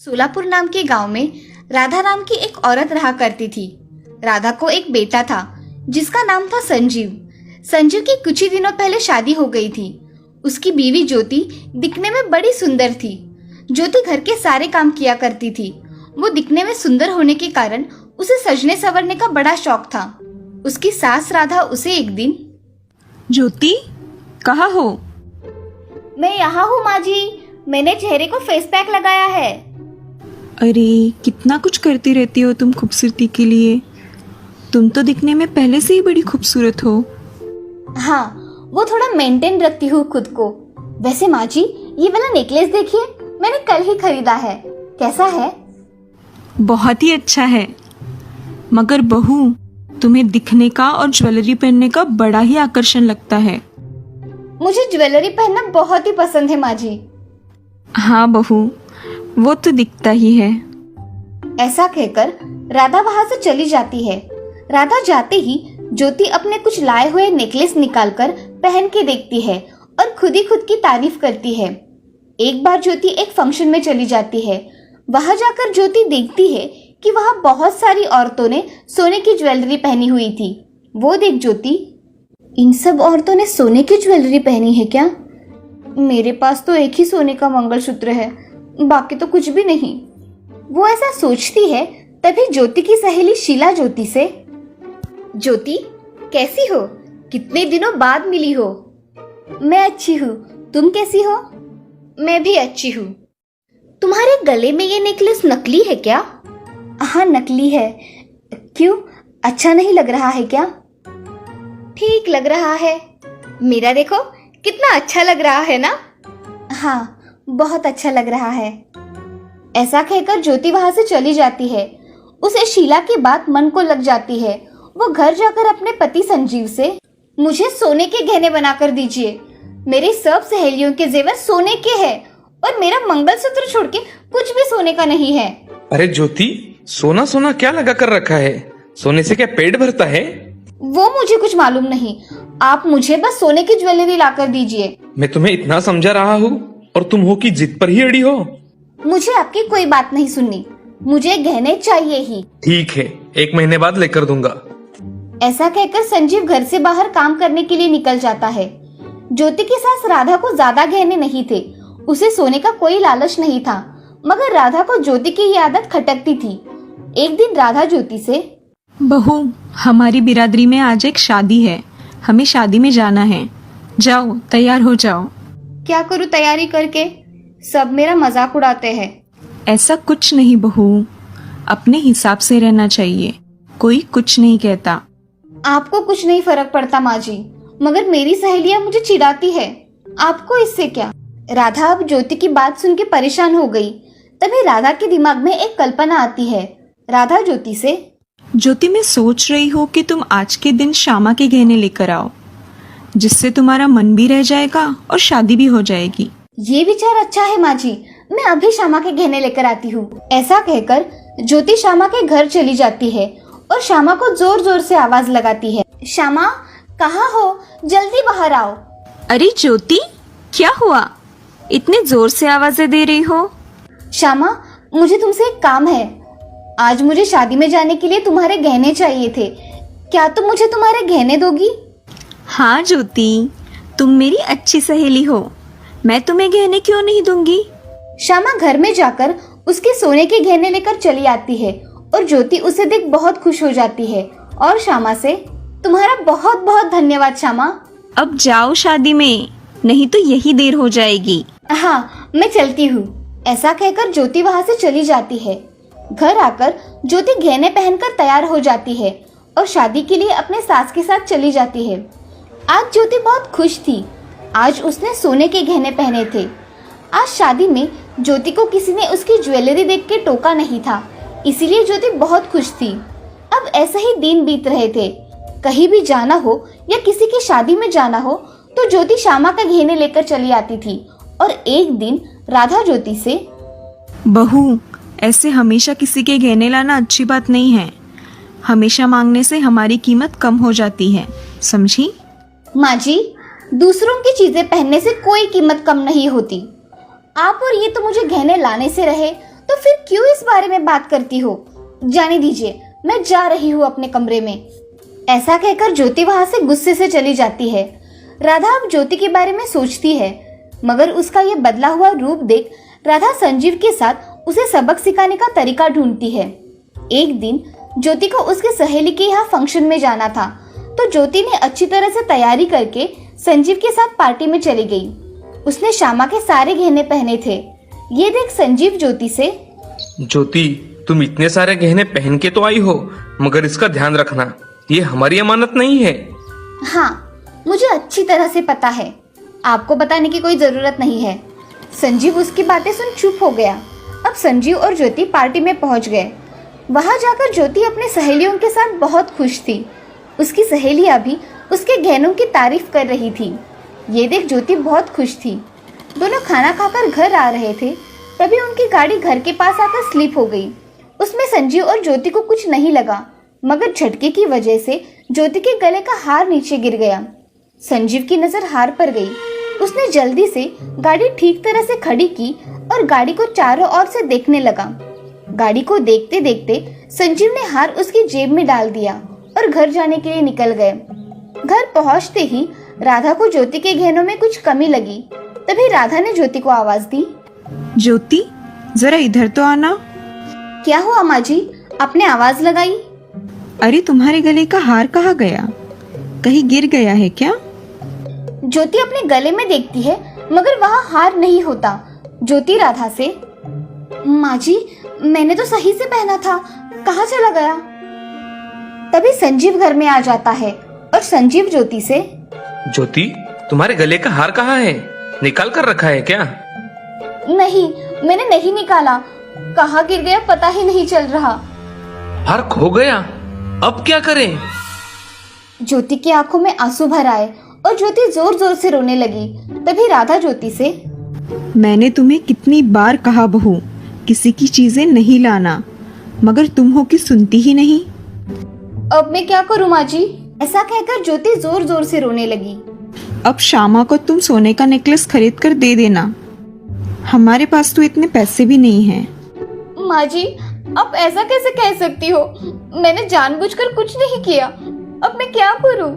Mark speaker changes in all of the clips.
Speaker 1: सोलापुर नाम के गांव में राधा नाम की एक औरत रहा करती थी। राधा को एक बेटा था जिसका नाम था संजीव। संजीव की कुछ ही दिनों पहले शादी हो गई थी। उसकी बीवी ज्योति दिखने में बड़ी सुंदर थी। ज्योति घर के सारे काम किया करती थी। वो दिखने में सुंदर होने के कारण उसे सजने संवरने का बड़ा शौक था। उसकी सास राधा उसे एक दिन,
Speaker 2: ज्योति कहाँ हो?
Speaker 1: मैं यहाँ हूँ माँ जी, मैंने चेहरे को फेस पैक लगाया है।
Speaker 2: अरे कितना कुछ करती रहती हो तुम खूबसूरती के लिए। तुम तो दिखने में पहले से ही बड़ी खूबसूरत हो।
Speaker 1: हाँ, वो थोड़ा मेंटेन रखती हूँ खुद को। वैसे माँ जी, ये वाला नेकलेस देखिए, मैंने कल ही खरीदा है। कैसा है?
Speaker 2: बहुत ही अच्छा है। मगर बहू, तुम्हें दिखने का और ज्वेलरी पहनने का बड़ा ही आकर्षण लगता है।
Speaker 1: मुझे ज्वेलरी पहनना बहुत ही पसंद है माँ जी।
Speaker 2: हाँ बहू, वो तो दिखता ही है।
Speaker 1: ऐसा कहकर राधा वहाँ से चली जाती है। राधा जाते ही ज्योति अपने कुछ लाए हुए नेकलेस निकालकर पहन के देखती है और खुद ही खुद की तारीफ करती है। एक बार ज्योति एक फंक्शन में चली जाती है। वहां जाकर ज्योति देखती है कि वहां बहुत सारी औरतों ने सोने की ज्वेलरी पहनी हुई थी। वो देख ज्योति, इन सब औरतों ने सोने की ज्वेलरी पहनी है क्या? मेरे पास तो एक ही सोने का मंगलसूत्र है, बाकी तो कुछ भी नहीं। वो ऐसा सोचती है। तभी ज्योति की सहेली शीला ज्योति से, ज्योति कैसी हो? कितने दिनों बाद मिली हो। मैं अच्छी हूँ, तुम कैसी हो? मैं भी अच्छी हूँ। तुम्हारे गले में ये नेकलेस नकली है क्या? हाँ नकली है। क्यों, अच्छा नहीं लग रहा है क्या? ठीक लग रहा है। मेरा देखो कितना अच्छा लग रहा है ना? हाँ, बहुत अच्छा लग रहा है। ऐसा कहकर ज्योति वहां से चली जाती है। उसे शीला की बात मन को लग जाती है। वो घर जाकर अपने पति संजीव से, मुझे सोने के गहने बनाकर दीजिए। मेरी सब सहेलियों के जेवर सोने के हैं और मेरा मंगलसूत्र छोड़ के कुछ भी सोने का नहीं है।
Speaker 3: अरे ज्योति, सोना सोना क्या लगा कर रखा है? सोने से क्या पेट भरता है?
Speaker 1: वो मुझे कुछ मालूम नहीं। आप मुझे बस सोने की ज्वेलरी लाकर दीजिए।
Speaker 3: मैं तुम्हें इतना समझा रहा हूँ और तुम हो कि जिद पर ही अड़ी हो।
Speaker 1: मुझे आपकी कोई बात नहीं सुननी, मुझे गहने चाहिए ही।
Speaker 3: ठीक है, 1 महीने बाद लेकर दूंगा।
Speaker 1: ऐसा कहकर संजीव घर से बाहर काम करने के लिए निकल जाता है। ज्योति की सास राधा को ज्यादा गहने नहीं थे। उसे सोने का कोई लालच नहीं था, मगर राधा को ज्योति की ये आदत खटकती थी। एक दिन राधा ज्योति से,
Speaker 2: बहू, हमारी बिरादरी में आज एक शादी है, हमें शादी में जाना है। जाओ तैयार हो जाओ।
Speaker 1: क्या करूँ तैयारी करके? सब मेरा मजाक उड़ाते हैं।
Speaker 2: ऐसा कुछ नहीं बहू, अपने हिसाब से रहना चाहिए, कोई कुछ नहीं कहता।
Speaker 1: आपको कुछ नहीं फर्क पड़ता माँ जी, मगर मेरी सहेलियां मुझे चिढ़ाती है। आपको इससे क्या? राधा अब ज्योति की बात सुन के परेशान हो गई। तभी राधा के दिमाग में एक कल्पना आती है। राधा ज्योति से,
Speaker 2: ज्योति, मैं सोच रही हूँ कि तुम आज के दिन श्यामा के गहने लेकर आओ, जिससे तुम्हारा मन भी रह जाएगा और शादी भी हो जाएगी।
Speaker 1: ये विचार अच्छा है माँ जी, मैं अभी श्यामा के गहने लेकर आती हूँ। ऐसा कहकर ज्योति श्यामा के घर चली जाती है और श्यामा को जोर जोर से आवाज लगाती है, श्यामा कहाँ हो? जल्दी बाहर आओ।
Speaker 2: अरे ज्योति, क्या हुआ? इतने जोर से आवाजें दे रही हो?
Speaker 1: श्यामा, मुझे तुमसे एक काम है। आज मुझे शादी में जाने के लिए तुम्हारे गहने चाहिए थे। क्या तुम मुझे तुम्हारे गहने दोगी?
Speaker 2: हाँ ज्योति, तुम मेरी अच्छी सहेली हो, मैं तुम्हें गहने क्यों नहीं दूंगी।
Speaker 1: श्यामा घर में जाकर उसके सोने के गहने लेकर चली आती है और ज्योति उसे देख बहुत खुश हो जाती है और श्यामा से, तुम्हारा बहुत बहुत धन्यवाद श्यामा।
Speaker 2: अब जाओ शादी में, नहीं तो यही देर हो जाएगी।
Speaker 1: हाँ, मैं चलती हूँ। ऐसा कहकर ज्योति वहाँ से चली जाती है। घर आकर ज्योति गहने पहनकर तैयार हो जाती है और शादी के लिए अपने सास के साथ चली जाती है। आज ज्योति बहुत खुश थी। आज उसने सोने के गहने पहने थे। आज शादी में ज्योति को किसी ने उसकी ज्वेलरी देख के टोका नहीं था, इसीलिए ज्योति बहुत खुश थी। अब ऐसे ही दिन बीत रहे थे। कहीं भी जाना हो या किसी की शादी में जाना हो तो ज्योति श्यामा का गहने लेकर चली आती थी। और एक दिन राधा ज्योति से,
Speaker 2: बहू, ऐसे हमेशा किसी के गहने लाना अच्छी बात नहीं है। हमेशा मांगने से हमारी कीमत कम हो जाती है, समझी?
Speaker 1: माँ जी, दूसरों की चीजें पहनने से कोई कीमत कम नहीं होती। आप और ये तो मुझे गहने लाने से रहे, तो फिर क्यों इस बारे में बात करती हो? जाने दीजिए, मैं जा रही हूँ अपने कमरे में। ऐसा कहकर ज्योति वहां से गुस्से से चली जाती है। राधा अब ज्योति के बारे में सोचती है, मगर उसका ये बदला हुआ रूप देख राधा संजीव के साथ उसे सबक सिखाने का तरीका ढूंढती है। एक दिन ज्योति को उसके सहेली के यहाँ फंक्शन में जाना था, तो ज्योति ने अच्छी तरह से तैयारी करके संजीव के साथ पार्टी में चली गई। उसने श्यामा के सारे गहने पहने थे। ये देख संजीव ज्योति से,
Speaker 3: ज्योति, तुम इतने सारे गहने पहन के तो आई हो, मगर इसका ध्यान रखना, ये हमारी अमानत नहीं है।
Speaker 1: हाँ, मुझे अच्छी तरह से पता है, आपको बताने की कोई जरूरत नहीं है। संजीव उसकी बातें सुन चुप हो गया। अब संजीव और ज्योति पार्टी में पहुंच गए। वहां जाकर ज्योति अपने सहेलियों के साथ बहुत खुश थी। उसकी सहेलियां भी उसके गहनों की तारीफ कर रही थी। ये देख ज्योति बहुत खुश थी। दोनों खाना खाकर घर आ रहे थे, तभी उनकी गाड़ी घर के पास आकर स्लिप हो गई। उसमें संजीव और ज्योति को कुछ नहीं लगा, मगर झटके की वजह से ज्योति के गले का हार नीचे गिर गया। संजीव की नजर हार पर गई। उसने जल्दी से गाड़ी ठीक तरह से खड़ी की और गाड़ी को चारों ओर से देखने लगा। गाड़ी को देखते देखते संजीव ने हार उसकी जेब में डाल दिया और घर जाने के लिए निकल गए। घर पहुंचते ही राधा को ज्योति के गहनों में कुछ कमी लगी। तभी राधा ने ज्योति को आवाज दी,
Speaker 2: ज्योति, जरा इधर तो आना।
Speaker 1: क्या हुआ माँ जी, आपने आवाज लगाई?
Speaker 2: अरे तुम्हारे गले का हार कहाँ गया? कहीं गिर गया है क्या?
Speaker 1: ज्योति अपने गले में देखती है, मगर वहाँ हार नहीं होता। ज्योति राधा से, माँ जी, मैंने तो सही से पहना था, कहाँ चला गया? तभी संजीव घर में आ जाता है और संजीव ज्योति से,
Speaker 3: ज्योति, तुम्हारे गले का हार कहाँ है? निकाल कर रखा है क्या?
Speaker 1: नहीं, मैंने नहीं निकाला, कहाँ गिर गया पता ही नहीं चल रहा।
Speaker 3: हार खो गया, अब क्या करें?
Speaker 1: ज्योति की आंखों में आंसू भर आए और ज्योति जोर जोर से रोने लगी। तभी राधा ज्योति से,
Speaker 2: मैंने तुम्हें कितनी बार कहा बहू, किसी की चीजें नहीं लाना, मगर तुम हो कि सुनती ही नहीं।
Speaker 1: अब मैं क्या करूँ माँ जी? ऐसा कहकर ज्योति जोर जोर से रोने लगी।
Speaker 2: अब श्यामा को तुम सोने का नेकलेस खरीद कर दे देना, हमारे पास तो इतने पैसे भी नहीं हैं।
Speaker 1: माँ जी, आप ऐसा कैसे कह सकती हो? मैंने जानबूझकर कुछ नहीं किया, अब मैं क्या करूं?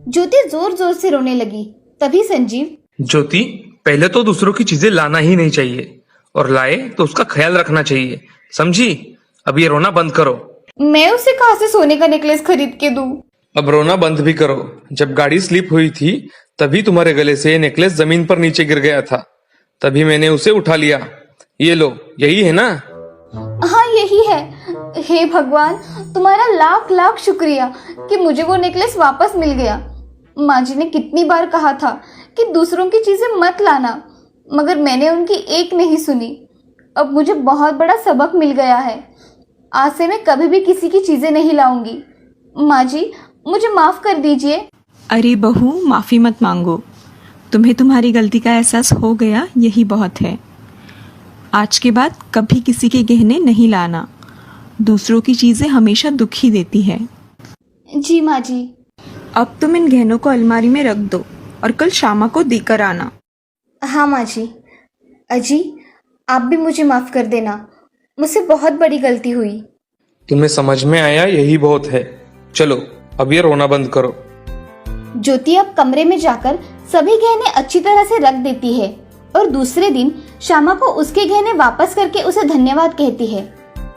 Speaker 1: ज्योति जोर जोर से रोने लगी। तभी संजीव,
Speaker 3: ज्योति, पहले तो दूसरों की चीजें लाना ही नहीं चाहिए, और लाए तो उसका ख्याल रखना चाहिए, समझी? अब ये रोना बंद करो।
Speaker 1: मैं उसे कहाँ से सोने का नेकलेस खरीद के दूं?
Speaker 3: अब रोना बंद भी करो। जब गाड़ी स्लिप हुई थी तभी तुम्हारे गले से नेकलेस जमीन पर नीचे गिर गया था, तभी मैंने उसे उठा लिया। ये लो, यही है ना?
Speaker 1: हाँ, यही है। हे भगवान, तुम्हारा लाख लाख शुक्रिया कि मुझे वो नेकलेस वापस मिल गया। माँ जी ने कितनी बार कहा था कि दूसरों की चीजें मत लाना, मगर मैंने उनकी एक नहीं सुनी। अब मुझे बहुत बड़ा सबक मिल गया है। आज से मैं कभी भी किसी की चीजें नहीं लाऊंगी। माँ जी, मुझे माफ कर दीजिए।
Speaker 2: अरे बहू, माफी मत मांगो, तुम्हें तुम्हारी गलती का एहसास हो गया, यही बहुत है। आज के बाद कभी किसी के गहने नहीं लाना, दूसरों की चीजें हमेशा दुख ही देती है।
Speaker 1: जी माँ जी।
Speaker 2: अब तुम इन गहनों को अलमारी में रख दो और कल श्यामा को देकर आना।
Speaker 1: हाँ माँ जी। अजी, आप भी मुझे माफ कर देना, मुझसे बहुत बड़ी गलती हुई।
Speaker 3: तुम्हें समझ में आया, यही बहुत है। चलो अब ये रोना बंद करो।
Speaker 1: ज्योति अब कमरे में जाकर सभी गहने अच्छी तरह से रख देती है और दूसरे दिन श्यामा को उसके गहने वापस करके उसे धन्यवाद कहती है।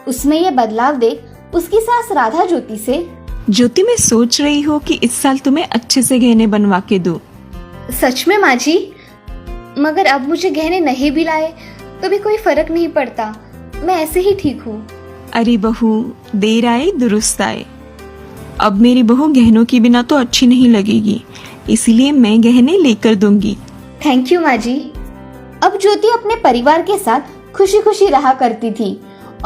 Speaker 1: उसमें यह बदलाव देख उसकी सास राधा ज्योति से,
Speaker 2: ज्योति, मैं सोच रही हूँ कि इस साल तुम्हें अच्छे से गहने बनवा के दूं।
Speaker 1: सच में माँ जी? मगर अब मुझे गहने नहीं भी लाए तो भी कोई फर्क नहीं पड़ता, मैं ऐसे ही ठीक हूँ।
Speaker 2: अरे बहू, देर आए दुरुस्त आए। अब मेरी बहू गहनों के बिना तो अच्छी नहीं लगेगी, इसीलिए मैं गहने लेकर दूंगी।
Speaker 1: थैंक यू माँ जी। अब ज्योति अपने परिवार के साथ खुशी खुशी रहा करती थी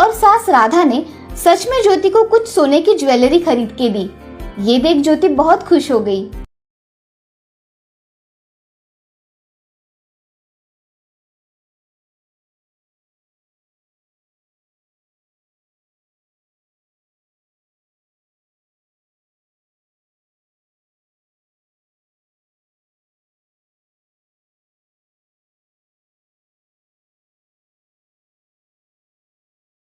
Speaker 1: और सास राधा ने सच में ज्योति को कुछ सोने की ज्वेलरी खरीद के दी। ये देख ज्योति बहुत खुश हो गई।